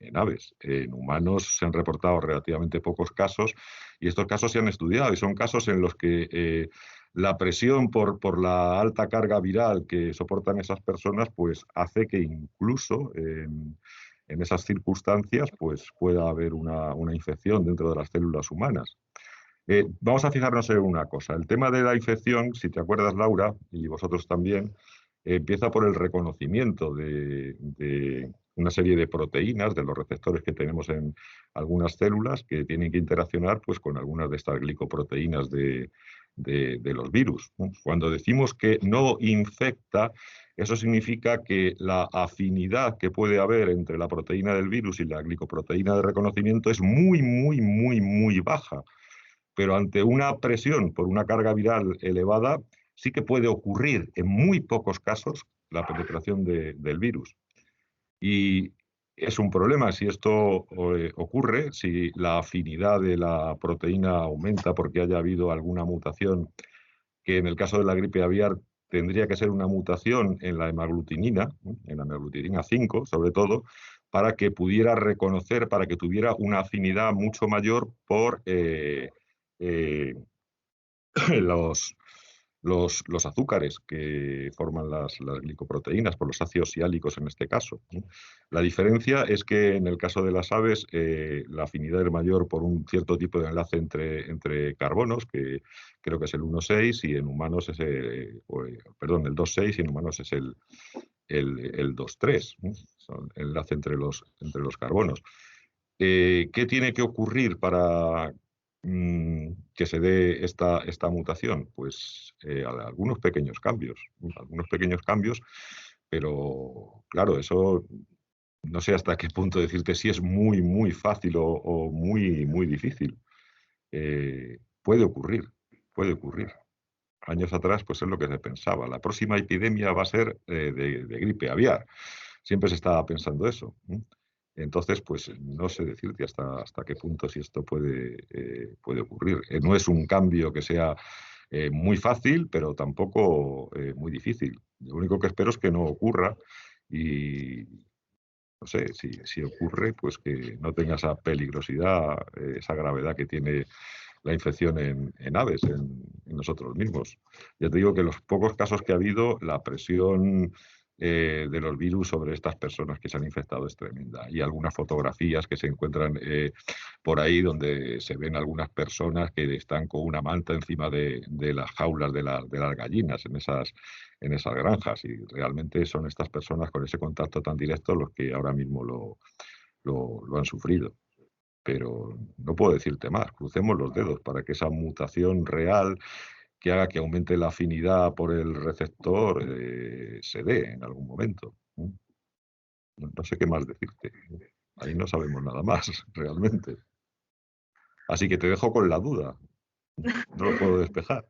en aves. En humanos se han reportado relativamente pocos casos, y estos casos se han estudiado, y son casos en los que la presión por la alta carga viral que soportan esas personas, pues hace que incluso en esas circunstancias pues pueda haber una infección dentro de las células humanas. Vamos a fijarnos en una cosa. El tema de la infección, si te acuerdas, Laura, y vosotros también, empieza por el reconocimiento de una serie de proteínas, de los receptores que tenemos en algunas células, que tienen que interaccionar pues, con algunas de estas glicoproteínas de los virus. Cuando decimos que no infecta, eso significa que la afinidad que puede haber entre la proteína del virus y la glicoproteína de reconocimiento es muy, muy, muy, muy baja. Pero ante una presión por una carga viral elevada, sí que puede ocurrir en muy pocos casos la penetración del virus. Y es un problema si esto ocurre, si la afinidad de la proteína aumenta porque haya habido alguna mutación, que en el caso de la gripe aviar tendría que ser una mutación en la hemaglutinina, en la hemaglutinina 5 sobre todo, para que pudiera reconocer, para que tuviera una afinidad mucho mayor por los azúcares que forman las glicoproteínas, por los ácidos siálicos en este caso. La diferencia es que en el caso de las aves la afinidad es mayor por un cierto tipo de enlace entre carbonos, que creo que es el 1,6, y en humanos es el 2,6, y en humanos es el 2,3, son el enlace entre los carbonos. ¿Qué tiene que ocurrir para que se dé esta mutación? Pues algunos pequeños cambios, pero claro, eso no sé hasta qué punto decirte si es muy, muy fácil o muy, muy difícil. Puede ocurrir. Años atrás, pues es lo que se pensaba. La próxima epidemia va a ser de gripe aviar. Siempre se estaba pensando eso. Entonces, pues no sé decirte hasta qué punto si esto puede ocurrir. No es un cambio que sea muy fácil, pero tampoco muy difícil. Lo único que espero es que no ocurra, y no sé, si ocurre, pues que no tenga esa peligrosidad, esa gravedad que tiene la infección en aves, en nosotros mismos. Ya te digo que los pocos casos que ha habido, la presión de los virus sobre estas personas que se han infectado es tremenda. Y algunas fotografías que se encuentran por ahí donde se ven algunas personas que están con una manta encima de las jaulas de las gallinas en esas granjas, y realmente son estas personas con ese contacto tan directo los que ahora mismo lo han sufrido. Pero no puedo decirte más. Crucemos los dedos para que esa mutación real que haga que aumente la afinidad por el receptor se dé en algún momento. No sé qué más decirte. Ahí no sabemos nada más, realmente. Así que te dejo con la duda. No lo puedo despejar.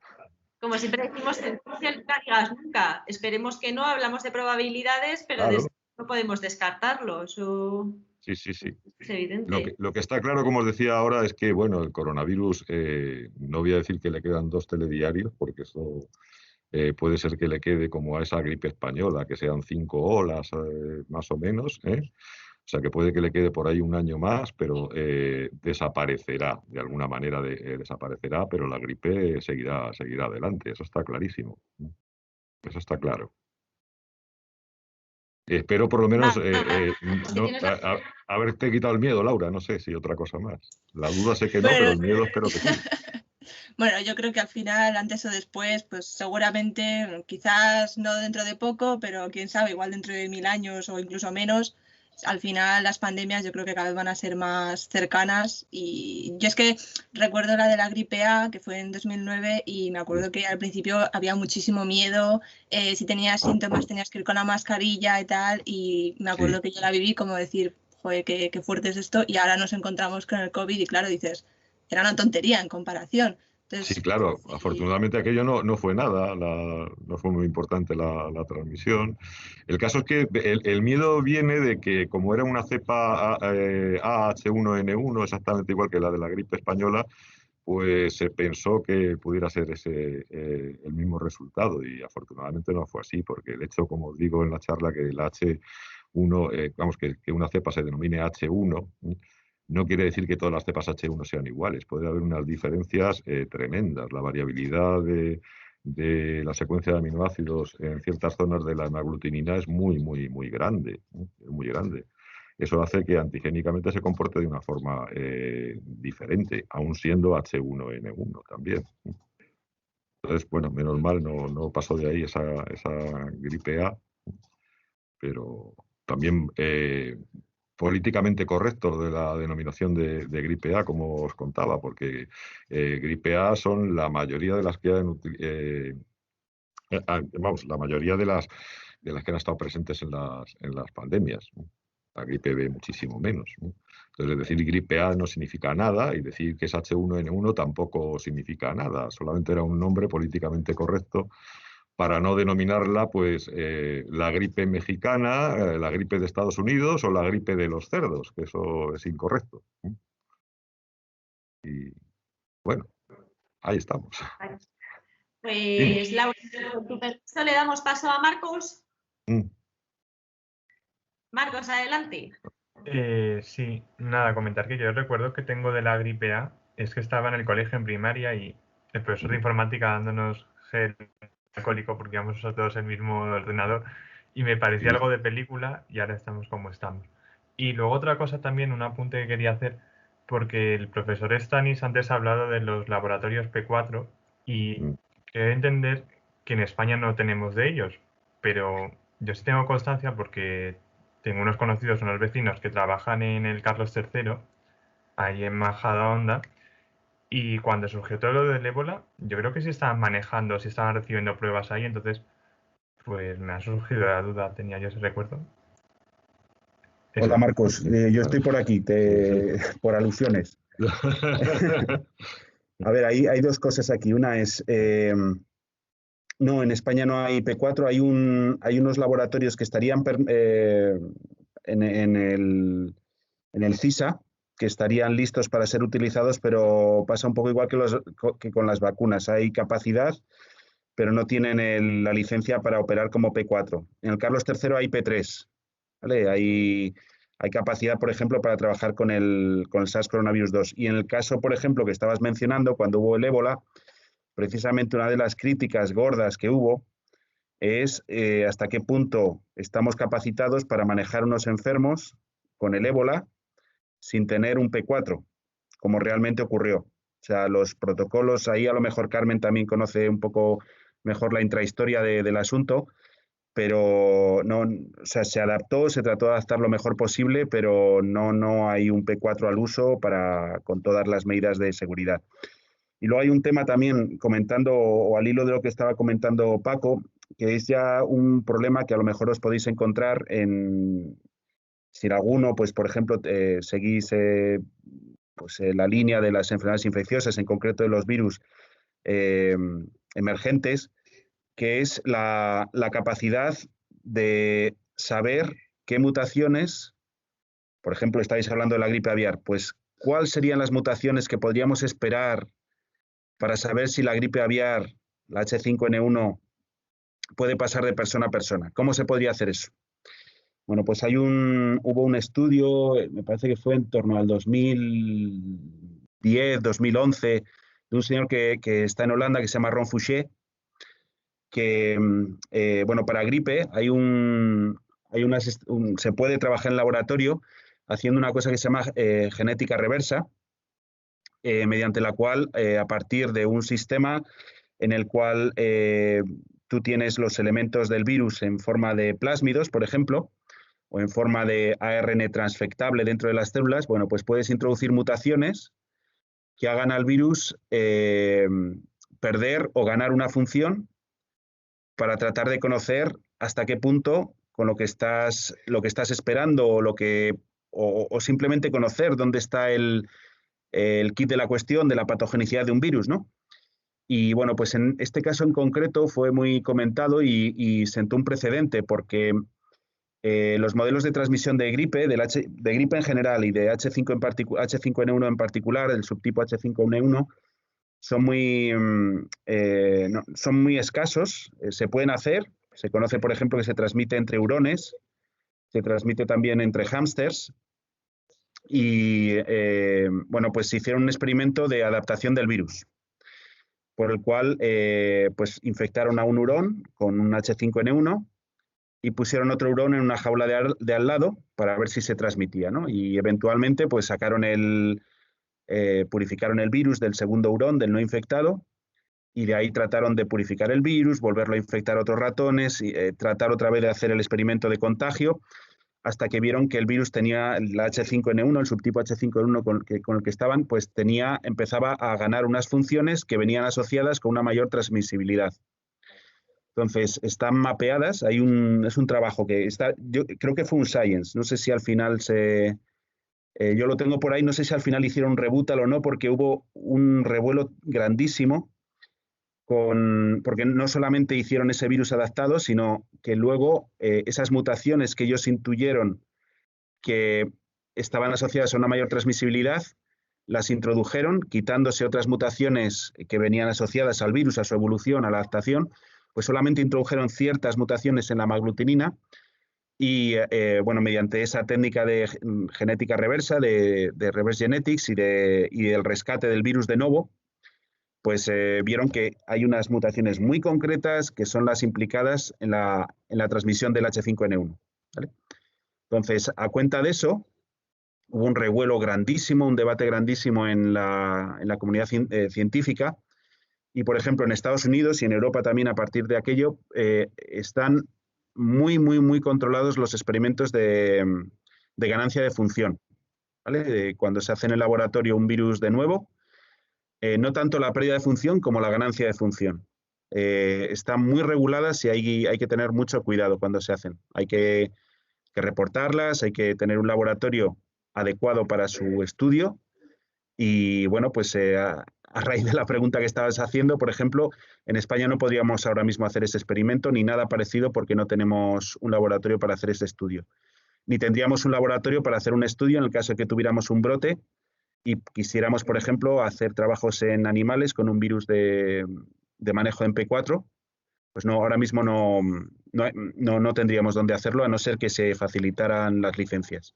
Como siempre decimos, nunca digas nunca. Esperemos que no, hablamos de probabilidades, pero claro, no podemos descartarlo. Eso sí. es evidente. Lo que está claro, como os decía ahora, es que bueno, el coronavirus, no voy a decir que le quedan 2 telediarios, porque eso puede ser que le quede como a esa gripe española, que sean 5 olas más o menos, O sea, que puede que le quede por ahí un año más, pero desaparecerá, de alguna manera desaparecerá, pero la gripe seguirá adelante, eso está clarísimo. Eso está claro. Espero por lo menos haberte quitado el miedo, Laura, no sé si otra cosa más. La duda sé que no, pero el miedo espero que sí. bueno, yo creo que al final, antes o después, pues seguramente, quizás no dentro de poco, pero quién sabe, igual dentro de 1000 años o incluso menos, al final las pandemias yo creo que cada vez van a ser más cercanas. Y yo es que recuerdo la de la gripe A, que fue en 2009, y me acuerdo que al principio había muchísimo miedo, si tenías síntomas tenías que ir con la mascarilla y tal, y me acuerdo que yo la viví como decir, joder, qué fuerte es esto, y ahora nos encontramos con el COVID y claro, dices, era una tontería en comparación. Entonces, Sí, claro, afortunadamente aquello no fue nada, no fue muy importante la transmisión. El caso es que el miedo viene de que como era una cepa AH1N1, exactamente igual que la de la gripe española, pues se pensó que pudiera ser ese el mismo resultado y afortunadamente no fue así, porque de hecho, como os digo en la charla, que el H1, vamos, que una cepa se denomine H1, no quiere decir que todas las cepas H1 sean iguales. Puede haber unas diferencias tremendas. La variabilidad de la secuencia de aminoácidos en ciertas zonas de la hemaglutinina es muy grande. Muy grande. Eso hace que antigénicamente se comporte de una forma diferente, aun siendo H1N1 también. Entonces, bueno, menos mal no pasó de ahí esa gripe A, pero también políticamente correcto de la denominación de gripe A, como os contaba, porque gripe A son la mayoría de las que vamos, la mayoría de las que han estado presentes en las pandemias. La gripe B muchísimo menos. Entonces, decir gripe A no significa nada y decir que es H1N1 tampoco significa nada. Solamente era un nombre políticamente correcto para no denominarla pues la gripe mexicana, la gripe de Estados Unidos o la gripe de los cerdos, que eso es incorrecto. Y bueno, ahí estamos. Pues Laura, con tu permiso le damos paso a Marcos. Marcos, adelante. Sí, nada, comentar que yo recuerdo que tengo de la gripe A, es que estaba en el colegio en primaria y el profesor de informática dándonos gel alcohólico porque íbamos a usar todos el mismo ordenador y me parecía algo de película y ahora estamos como estamos. Y luego otra cosa también, un apunte que quería hacer, porque el profesor Stanis antes ha hablado de los laboratorios P4 y quiero entender que en España no tenemos de ellos, pero yo sí tengo constancia porque tengo unos conocidos, unos vecinos que trabajan en el Carlos III, ahí en Majadahonda, y cuando surgió todo lo del ébola, yo creo que sí estaban manejando, sí estaban recibiendo pruebas ahí, entonces, pues me ha surgido la duda, tenía yo ese recuerdo. Hola Marcos, yo estoy por aquí, por alusiones. A ver, hay dos cosas aquí. Una es, no, en España no hay P4, hay unos laboratorios que estarían en el CISA, que estarían listos para ser utilizados, pero pasa un poco igual que con las vacunas. Hay capacidad, pero no tienen la licencia para operar como P4. En el Carlos III hay P3, ¿vale? Hay capacidad, por ejemplo, para trabajar con el SARS-CoV-2. Y en el caso, por ejemplo, que estabas mencionando, cuando hubo el ébola, precisamente una de las críticas gordas que hubo es hasta qué punto estamos capacitados para manejar unos enfermos con el ébola sin tener un P4, como realmente ocurrió. O sea, los protocolos, ahí a lo mejor Carmen también conoce un poco mejor la intrahistoria del asunto, pero no, o sea, se adaptó, se trató de adaptar lo mejor posible, pero no hay un P4 al uso con todas las medidas de seguridad. Y luego hay un tema también, comentando, o al hilo de lo que estaba comentando Paco, que es ya un problema que a lo mejor os podéis encontrar si en alguno, pues por ejemplo, seguís la línea de las enfermedades infecciosas, en concreto de los virus emergentes, que es la capacidad de saber qué mutaciones, por ejemplo, estáis hablando de la gripe aviar, pues ¿cuáles serían las mutaciones que podríamos esperar para saber si la gripe aviar, la H5N1, puede pasar de persona a persona? ¿Cómo se podría hacer eso? Bueno, pues hubo un estudio, me parece que fue en torno al 2010, 2011, de un señor que está en Holanda, que se llama Ron Fouché, que, para gripe se puede trabajar en laboratorio haciendo una cosa que se llama genética reversa, mediante la cual, a partir de un sistema en el cual tú tienes los elementos del virus en forma de plásmidos, por ejemplo, o en forma de ARN transfectable dentro de las células, bueno, pues puedes introducir mutaciones que hagan al virus perder o ganar una función para tratar de conocer hasta qué punto con lo que estás esperando o simplemente conocer dónde está el kit de la cuestión de la patogenicidad de un virus, ¿no? Y bueno, pues en este caso en concreto fue muy comentado y sentó un precedente porque los modelos de transmisión de gripe, de gripe en general y de H5N1 en particular, el subtipo H5N1, son muy escasos, se pueden hacer. Se conoce, por ejemplo, que se transmite entre hurones, se transmite también entre hámsters y, bueno, pues se hicieron un experimento de adaptación del virus, por el cual pues infectaron a un hurón con un H5N1 y pusieron otro hurón en una jaula de al lado para ver si se transmitía, ¿no? Y eventualmente pues purificaron el virus del segundo hurón, del no infectado, y de ahí trataron de purificar el virus, volverlo a infectar a otros ratones, y tratar otra vez de hacer el experimento de contagio, hasta que vieron que el virus tenía la H5N1, el subtipo H5N1 con el que estaban, pues empezaba a ganar unas funciones que venían asociadas con una mayor transmisibilidad. Entonces, están mapeadas, es un trabajo que está, yo creo que fue un Science, no sé si al final yo lo tengo por ahí, no sé si al final hicieron un rebuttal o no, porque hubo un revuelo grandísimo, porque no solamente hicieron ese virus adaptado, sino que luego esas mutaciones que ellos intuyeron que estaban asociadas a una mayor transmisibilidad, las introdujeron, quitándose otras mutaciones que venían asociadas al virus, a su evolución, a la adaptación, pues solamente introdujeron ciertas mutaciones en la maglutinina y, bueno, mediante esa técnica de genética reversa, de reverse genetics y del rescate del virus de novo, pues vieron que hay unas mutaciones muy concretas que son las implicadas en la transmisión del H5N1, ¿vale? Entonces, a cuenta de eso, hubo un revuelo grandísimo, un debate grandísimo en la comunidad científica. Y, por ejemplo, en Estados Unidos y en Europa también, a partir de aquello, están muy, muy, muy controlados los experimentos de ganancia de función, ¿vale? Cuando se hace en el laboratorio un virus de nuevo, no tanto la pérdida de función como la ganancia de función. Están muy reguladas y hay que tener mucho cuidado cuando se hacen. Hay que reportarlas, hay que tener un laboratorio adecuado para su estudio. Y bueno, pues a raíz de la pregunta que estabas haciendo, por ejemplo, en España no podríamos ahora mismo hacer ese experimento ni nada parecido porque no tenemos un laboratorio para hacer ese estudio. Ni tendríamos un laboratorio para hacer un estudio en el caso de que tuviéramos un brote y quisiéramos, por ejemplo, hacer trabajos en animales con un virus de manejo de MP4, pues no, ahora mismo no tendríamos dónde hacerlo, a no ser que se facilitaran las licencias.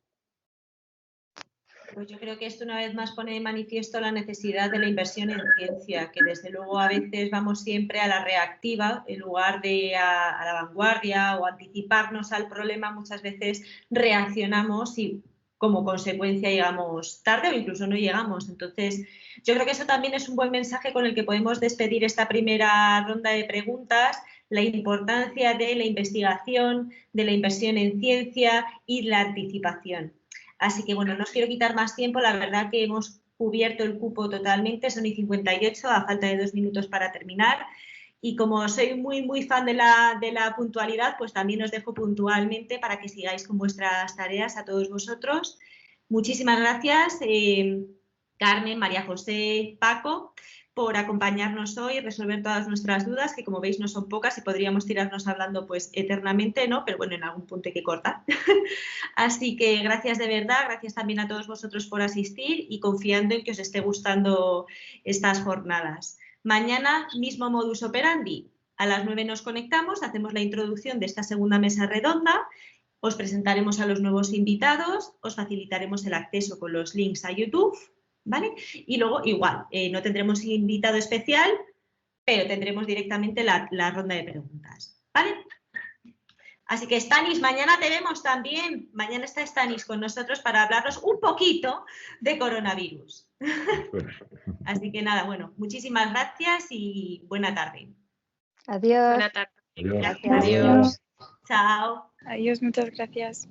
Pues yo creo que esto una vez más pone de manifiesto la necesidad de la inversión en ciencia, que desde luego a veces vamos siempre a la reactiva en lugar de a la vanguardia o anticiparnos al problema, muchas veces reaccionamos y como consecuencia llegamos tarde o incluso no llegamos. Entonces, yo creo que eso también es un buen mensaje con el que podemos despedir esta primera ronda de preguntas, la importancia de la investigación, de la inversión en ciencia y la anticipación. Así que, bueno, no os quiero quitar más tiempo, la verdad que hemos cubierto el cupo totalmente, son y 58, a falta de 2 minutos para terminar. Y como soy muy, muy fan de la puntualidad, pues también os dejo puntualmente para que sigáis con vuestras tareas a todos vosotros. Muchísimas gracias, Carmen, María José, Paco, por acompañarnos hoy y resolver todas nuestras dudas, que como veis no son pocas y podríamos tirarnos hablando pues eternamente, ¿no? Pero bueno, en algún punto hay que cortar. Así que gracias de verdad, gracias también a todos vosotros por asistir y confiando en que os esté gustando estas jornadas. Mañana, mismo modus operandi. A las 9 nos conectamos, hacemos la introducción de esta segunda mesa redonda, os presentaremos a los nuevos invitados, os facilitaremos el acceso con los links a YouTube, ¿vale? Y luego, igual, no tendremos invitado especial, pero tendremos directamente la ronda de preguntas, ¿vale? Así que Stanis, mañana te vemos también. Mañana está Stanis con nosotros para hablarnos un poquito de coronavirus. Así que nada, bueno, muchísimas gracias y buena tarde. Adiós. Buena tarde. Adiós. Gracias. Adiós. Chao. Adiós, muchas gracias.